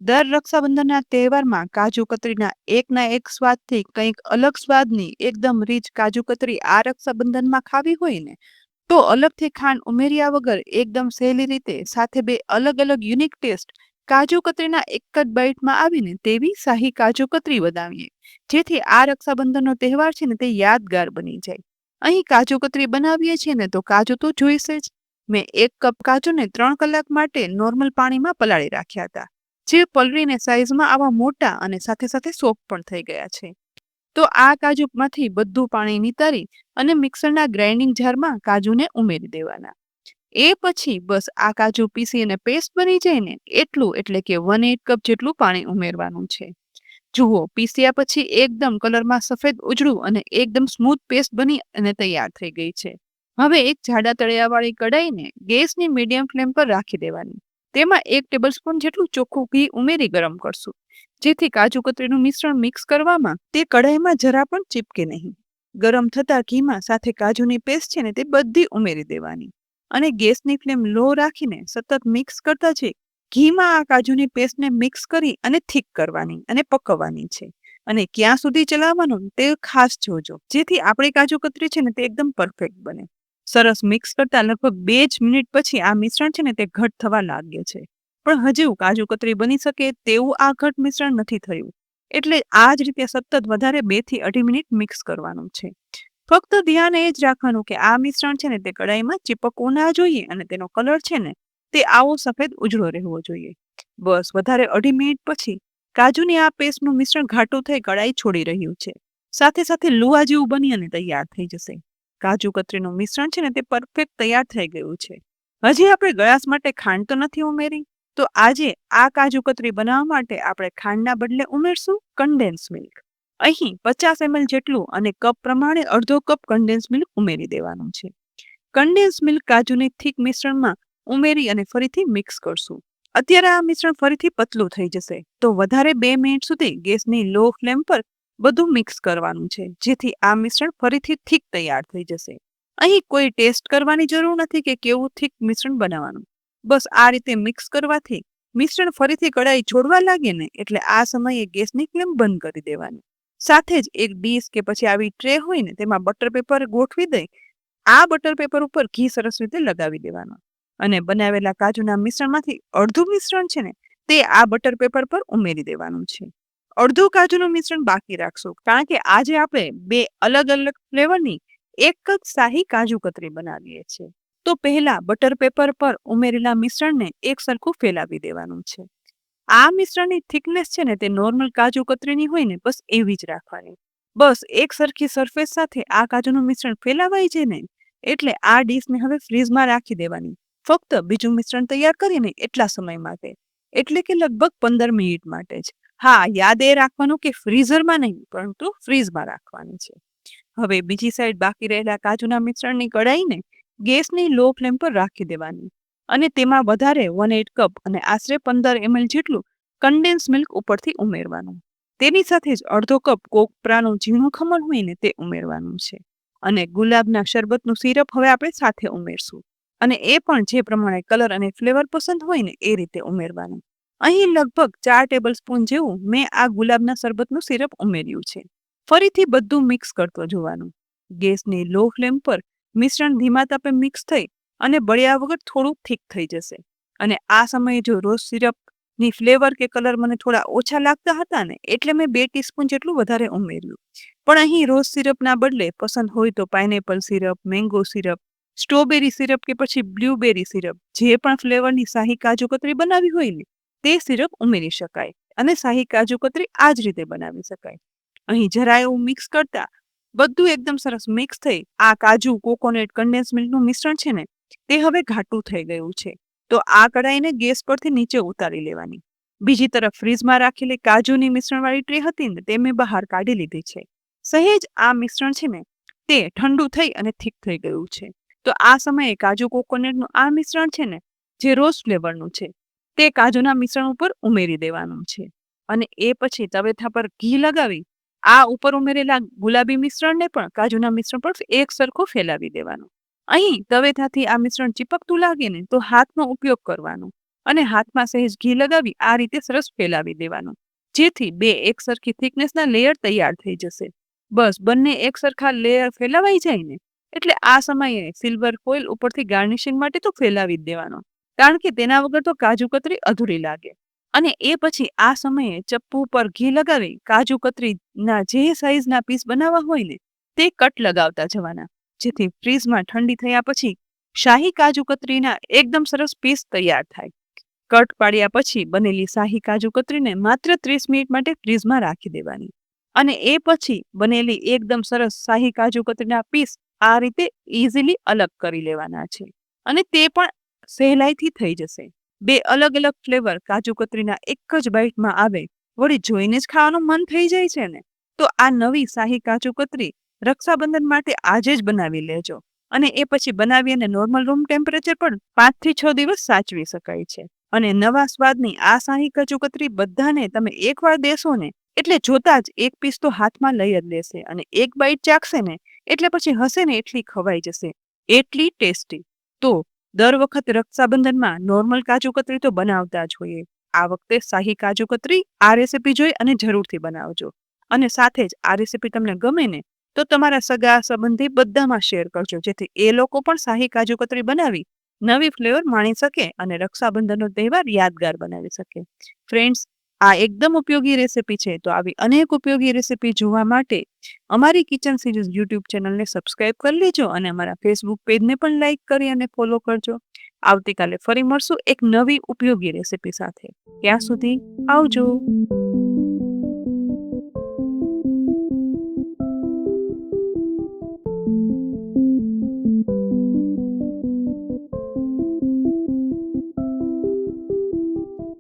દર રક્ષાબંધનના તહેવારમાં કાજુ કતરીના એકના એક સ્વાદથી કંઈક અલગ સ્વાદની એકદમ રીચ કાજુ કતરી આ રક્ષાબંધનમાં ખાવી હોય ને તો અલગથી ખાંડ ઉમેર્યા વગર એકદમ સહેલી રીતે સાથે બે અલગ અલગ યુનિક ટેસ્ટ કાજુ કતરીના એક જ બાઈટમાં આવીને તેવી શાહી કાજુ કતરી બનાવીએ જેથી આ રક્ષાબંધનનો તહેવાર છે ને તે યાદગાર બની જાય. અહીં કાજુ કતરી બનાવીએ છીએ ને તો કાજુ તો જોઈશે જ. મેં 1 કપ કાજુને 3 કલાક માટે નોર્મલ પાણીમાં પલાળી રાખ્યા હતા, જે પલળીને સાઈઝમાં આવા મોટા અને સાથે સાથે સોફ્ટ પણ થઈ ગયા છે. તો આ કાજુમાંથી બધું પાણી નિતારી અને મિક્સરના ગ્રાઇન્ડિંગ જારમાં કાજુને ઉમેરી દેવાના. એ પછી બસ આ કાજુ પીસી અને પેસ્ટ બની જાય ને એટલું એટલે કે 1/8 કપ જેટલું પાણી ઉમેરવાનું છે. જુઓ, પીસ્યા પછી એકદમ કલરમાં સફેદ ઉજળું અને એકદમ સ્મૂથ પેસ્ટ બની અને તૈયાર થઈ ગઈ છે. હવે એક જાડા તળિયાવાળી કઢાઈને ગેસની મીડિયમ ફ્લેમ પર રાખી દેવાની. તેમાં 1 ટેબલસ્પૂન જેટલું ચોખ્ખું ઘી ઉમેરી ગરમ કરશું, જેથી કાજુ કતરીનું મિશ્રણ મિક્સ કરવામાં તે કઢાઈમાં જરા પણ ચીપકે નહીં. ગરમ થતા ઘીમાં સાથે કાજુની પેસ્ટ છે ને તે બધી ઉમેરી દેવાની અને ગેસની ફ્લેમ લો રાખીને સતત મિક્સ કરતા જઈ ઘીમાં આ કાજુની પેસ્ટને મિક્સ કરી અને થીક કરવાની અને પકવવાની છે. અને ક્યાં સુધી ચલાવવાનું તે ખાસ જોજો, જેથી આપણી કાજુ કતરી છે ને તે એકદમ પરફેક્ટ બને. સરસ મિક્સ કરતા લગભગ 2 જ મિનિટ પછી આ મિશ્રણ છે ને તે ઘટ થવા લાગે છે, પણ હજુ કાજુ કતરી બની શકે તેવું આ ઘટ મિશ્રણ નથી થયું. એટલે આ જ રીતે સતત વધારે 2 થી 2.5 મિનિટ મિક્સ કરવાનું છે. ફક્ત ધ્યાન એ જ રાખવાનું કે આ મિશ્રણ છે ને તે કઢાઈમાં ચીપકવું ના જોઈએ અને તેનો કલર છે ને તે આવો સફેદ ઉજળો રહેવો જોઈએ. બસ વધારે 2.5 મિનિટ પછી કાજુની આ પેસ્ટનું મિશ્રણ ઘાટું થઈ કઢાઈ છોડી રહ્યું છે. સાથે સાથે લુવા જેવું બની અને તૈયાર થઈ જશે. કાજુ કતરીનું મિશ્રણ છે ને તે પરફેક્ટ તૈયાર થઈ ગયું છે. હજી આપણે ગળાશ માટે ખાંડ તો નથી ઉમેરી, તો આજે આ કાજુ કતરી બનાવવા માટે આપણે ખાંડના બદલે ઉમેરશું કન્ડેન્સ મિલ્ક. અહીં 50 ml જેટલું અને કપ પ્રમાણે અડધો કપ કન્ડેન્સ મિલ્ક ઉમેરી દેવાનું છે. કન્ડેન્સ મિલ્ક કાજુની થીક મિશ્રણમાં ઉમેરી અને ફરીથી મિક્સ કરશું. અત્યારે આ મિશ્રણ ફરીથી પતલું થઈ જશે, તો વધારે 2 મિનિટ સુધી ગેસની લો ફ્લેમ પર બધું મિક્સ કરવાનું છે, જેથી આ મિશ્રણ ફરીથી થીક તૈયાર થઈ જશે. અહીં કોઈ ટેસ્ટ કરવાની જરૂર નથી કે કેવું થીક મિશ્રણ બનાવવાનું. બસ આ રીતે મિક્સ કરવાથી મિશ્રણ ફરીથી કઢાઈ છોડવા લાગે ને એટલે આ સમયે ગેસની ફ્લેમ બંધ કરી દેવાની. સાથે જ એક ડીશ કે પછી આવી ટ્રે હોય ને તેમાં બટર પેપર ગોઠવી દઈ આ બટર પેપર ઉપર ઘી સરસ રીતે લગાવી દેવાનું અને બનાવેલા કાજુના મિશ્રણમાંથી અડધું મિશ્રણ છે ને તે આ બટર પેપર પર ઉમેરી દેવાનું છે. અડધું કાજુનું મિશ્રણ બાકી રાખશું, કારણ કે આજે આપણે 2 અલગ અલગ ફ્લેવરની એક જ શાહી કાજુ કતરી બનાવીએ છીએ. તો પહેલા બટર પેપર પર ઉમેરેલા મિશ્રણને એક સરખું ફેલાવી દેવાનું છે. આ મિશ્રણની થિકનેસ છે ને તે નોર્મલ કાજુ કતરીની હોય ને બસ એવી જ રાખવાની. બસ એક સરખી સરફેસ સાથે આ કાજુનું મિશ્રણ ફેલાવાઈ જાય ને એટલે આ ડીશને હવે ફ્રીઝમાં રાખી દેવાની, ફક્ત બીજું મિશ્રણ તૈયાર કરીને એટલા સમય માટે, એટલે કે લગભગ 15 મિનિટ માટે જ. હા, યાદ એ રાખવાનું કે ફ્રીઝરમાં નહીં પરંતુ ફ્રીઝમાં રાખવાની છે. હવે બીજી સાઈડ બાકી રહેલા કાજુના મિશ્રણની કઢાઈને ગેસની લો ફ્લેમ પર રાખી દેવાની અને તેમાં વધારે 1/8 કપ અને આશરે 15 ml જેટલું કન્ડેન્સ મિલ્ક ઉપરથી ઉમેરવાનું. તેની સાથે જ અડધો કપ કોપરાનું ઝીણું ખમણ હોય ને તે ઉમેરવાનું છે અને ગુલાબના શરબતનું સિરપ હવે આપણે સાથે ઉમેરશું અને એ પણ જે પ્રમાણે કલર અને ફ્લેવર પસંદ હોય ને એ રીતે ઉમેરવાનું. અહીં લગભગ 4 ટેબલસ્પૂન જેવું મેં આ ગુલાબના શરબતનું સિરપ ઉમેર્યું છે. ફરીથી બધું મિક્સ કરતો જોવાનું. ગેસની લો ફ્લેમ પર મિશ્રણ ધીમા તાપે મિક્સ થઈ અને બળ્યા વગર થોડું થીક થઈ જશે અને આ સમયે જો રોઝ સિરપની ફ્લેવર કે કલર મને થોડા ઓછા લાગતા હતા ને એટલે મેં 2 ટીસ્પૂન જેટલું વધારે ઉમેર્યું. પણ અહીં રોઝ સિરપના બદલે પસંદ હોય તો pineapple syrup, mango syrup, strawberry syrup કે પછી બ્લ્યુબેરી સિરપ, જે પણ ફ્લેવરની શાહી કાજુ કતરી બનાવી હોય ને તે સિરપ ઉમેરી શકાય અને શાહી કાજુ કતરી આ જ રીતે બનાવી શકાય. અહીં જરા એવું મિક્સ કરતા બધું એકદમ સરસ મિક્સ થઈ આ કાજુ, કોકોનટ, કન્ડેન્સ મિલ્કનું મિશ્રણ છે ને તે હવે ઘાટું થઈ ગયું છે. તો આ કઢાઈને ગેસ પરથી નીચે ઉતારી લેવાની. બીજી તરફ ફ્રીઝમાં રાખેલી કાજુની મિશ્રણવાળી ટ્રે હતી ને તે મેં બહાર કાઢી લીધી છે. સહેજ આ મિશ્રણ છે ને તે ઠંડુ થઈ અને થીક થઈ ગયું છે. તો આ સમયે કાજુ કોકોનટનું આ મિશ્રણ છે ને જે રોઝ ફ્લેવરનું છે તે કાજુના મિશ્રણ ઉપર ઉમેરી દેવાનું છે અને એ પછી તવેથા પર ઘી લગાવી આ ઉપર ઉમેરેલા ગુલાબી મિશ્રણને પણ કાજુના મિશ્રણ પર એક સરખું ફેલાવી દેવાનું. અહીં તવેથાથી આ મિશ્રણ ચીપકતું લાગે ને તો હાથનો ઉપયોગ કરવાનો અને હાથમાં સહેજ ઘી લગાવી આ રીતે સરસ ફેલાવી દેવાનું, જેથી બે એક સરખી થિકનેસના લેયર તૈયાર થઈ જશે. બસ બંને એક સરખા લેયર ફેલાવાઈ જાય ને એટલે આ સમયે સિલ્વર ફોઇલ ઉપરથી ગાર્નિશિંગ માટે તો ફેલાવી જ દેવાનો, કારણ કે તેના વગર તો કાજુ કતરી અધૂરી લાગે. અને એ પછી આ સમયે ચપ્પુ પર ઘી લગાવી કાજુ કતરીના જે સાઈઝના પીસ બનાવવા હોય ને તે કટ લગાવતા જવાના, જેથી ફ્રીઝમાં ઠંડી થયા પછી શાહી કાજુ કતરીના એકદમ સરસ પીસ તૈયાર થાય. કટ પાડ્યા પછી બનેલી શાહી કાજુ કતરીને માત્ર 30 મિનિટ માટે ફ્રીઝમાં રાખી દેવાની. અને એ પછી બનેલી એકદમ સરસ શાહી કાજુ કતરીના પીસ આ રીતે ઇઝીલી અલગ કરી લેવાના છે, અને તે પણ સહેલાઈથી થઈ જશે. બે અલગ અલગ ફ્લેવર કાજુ કતરીના એક જ બાઈટમાં આવે, વળી જોઈને જ ખાવાનું મન થઈ જાય છે ને. તો આ નવી શાહી કાજુ કતરી રક્ષાબંધન માટે આજે જ બનાવી લેજો, અને એ પછી બનાવી અને નોર્મલ રૂમ ટેમ્પરેચર પર 5 થી 6 દિવસ સાચવી શકાય છે. અને નવા સ્વાદની આ શાહી કાજુ કતરી બધાને તમે એકવાર દેશો ને એટલે જોતા જ એક પીસ તો હાથમાં લઈ જ લેશે, અને એક બાઈટ ચાખશે ને એટલે પછી હશે ને એટલી ખવાઈ જશે, એટલી ટેસ્ટી. તો દર વખત રક્ષાબંધનમાં નોર્મલ કાજુ કતરી તો બનાવતા જ હોઈએ, આ વખતે શાહી કાજુ કતરી આ રેસીપી જોઈ અને જરૂરથી બનાવજો. અને સાથે જ આ રેસીપી તમને ગમે ને તો તમારા સગા સંબંધી બધામાં શેર કરજો, જેથી એ લોકો પણ શાહી કાજુ કતરી બનાવી નવી ફ્લેવર માણી શકે અને રક્ષાબંધનનો તહેવાર યાદગાર બનાવી શકે. ફ્રેન્ડ્સ, આ એકદમ ઉપયોગી રેસીપી છે. તો આવી અનેક ઉપયોગી રેસીપી જોવા માટે અમારી કિચન સિરીઝ યુટ્યુબ ચેનલને સબસ્ક્રાઇબ કરી લેજો, અને અમારા ફેસબુક પેજને પણ લાઇક કરી અને ફોલો કરજો. આવતીકાલે ફરી મળશું એક નવી ઉપયોગી રેસીપી સાથે. ત્યાં સુધી આવજો.